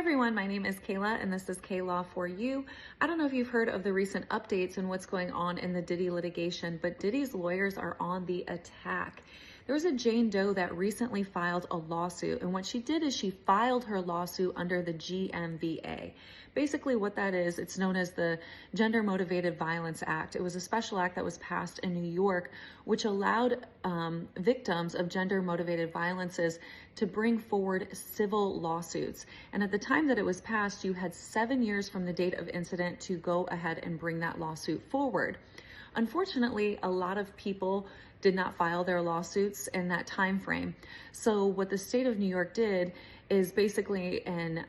everyone, my name is Kayla and this is K-Law for you. I don't know if you've heard of the recent updates and what's going on in the Diddy litigation, but Diddy's lawyers are on the attack. There was a Jane Doe that recently filed a lawsuit, and what she did is she filed her lawsuit under the GMVA. Basically what that is, it's known as the Gender Motivated Violence Act. It was a special act that was passed in New York, which allowed victims of gender motivated violences to bring forward civil lawsuits. And at the time that it was passed, you had 7 years from the date of incident to go ahead and bring that lawsuit forward. Unfortunately, a lot of people did not file their lawsuits in that time frame. So what the state of New York did is basically in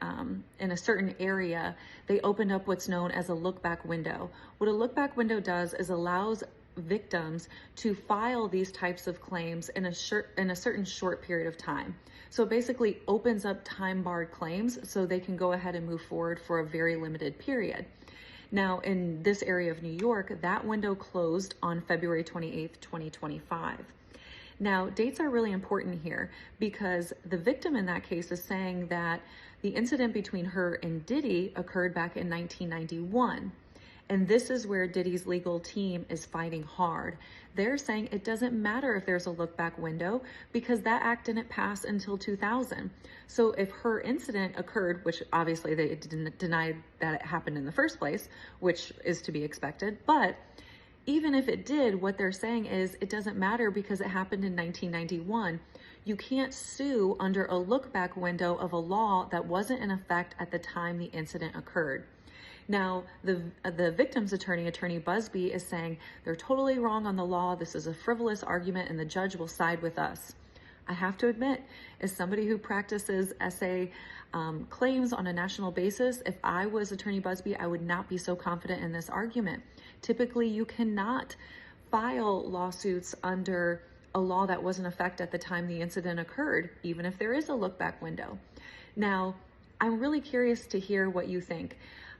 a certain area, they opened up what's known as a look-back window. What a look-back window does is allows victims to file these types of claims in a certain short period of time. So it basically opens up time-barred claims so they can go ahead and move forward for a very limited period. Now, in this area of New York, that window closed on February 28th, 2025. Now, dates are really important here because the victim in that case is saying that the incident between her and Diddy occurred back in 1991. And this is where Diddy's legal team is fighting hard. They're saying it doesn't matter if there's a look back window because that act didn't pass until 2000. So if her incident occurred, which obviously they didn't deny that it happened in the first place, which is to be expected, but even if it did, what they're saying is it doesn't matter because it happened in 1991. You can't sue under a look back window of a law that wasn't in effect at the time the incident occurred. Now, the victim's attorney, Attorney Busby, is saying they're totally wrong on the law. This is a frivolous argument and the judge will side with us. I have to admit, as somebody who practices SA claims on a national basis, if I was Attorney Busby, I would not be so confident in this argument. Typically, you cannot file lawsuits under a law that was in effect at the time the incident occurred, even if there is a look back window. Now, I'm really curious to hear what you think.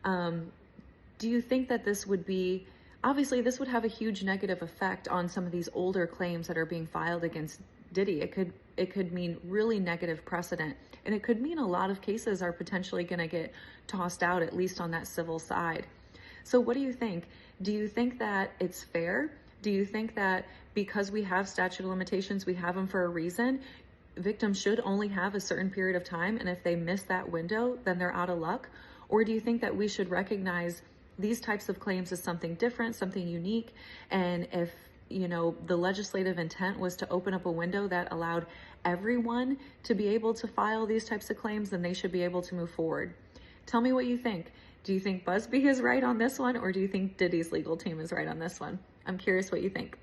Do you think that this would be, obviously this would have a huge negative effect on some of these older claims that are being filed against Diddy. It could mean really negative precedent, and it could mean a lot of cases are potentially going to get tossed out, at least on that civil side. So what do you think? Do you think that it's fair? Do you think that because we have statute of limitations, we have them for a reason? Victims should only have a certain period of time, and if they miss that window, then they're out of luck? Or do you think that we should recognize these types of claims as something different, something unique? And if, the legislative intent was to open up a window that allowed everyone to be able to file these types of claims, then they should be able to move forward. Tell me what you think. Do you think Busby is right on this one, or do you think Diddy's legal team is right on this one? I'm curious what you think.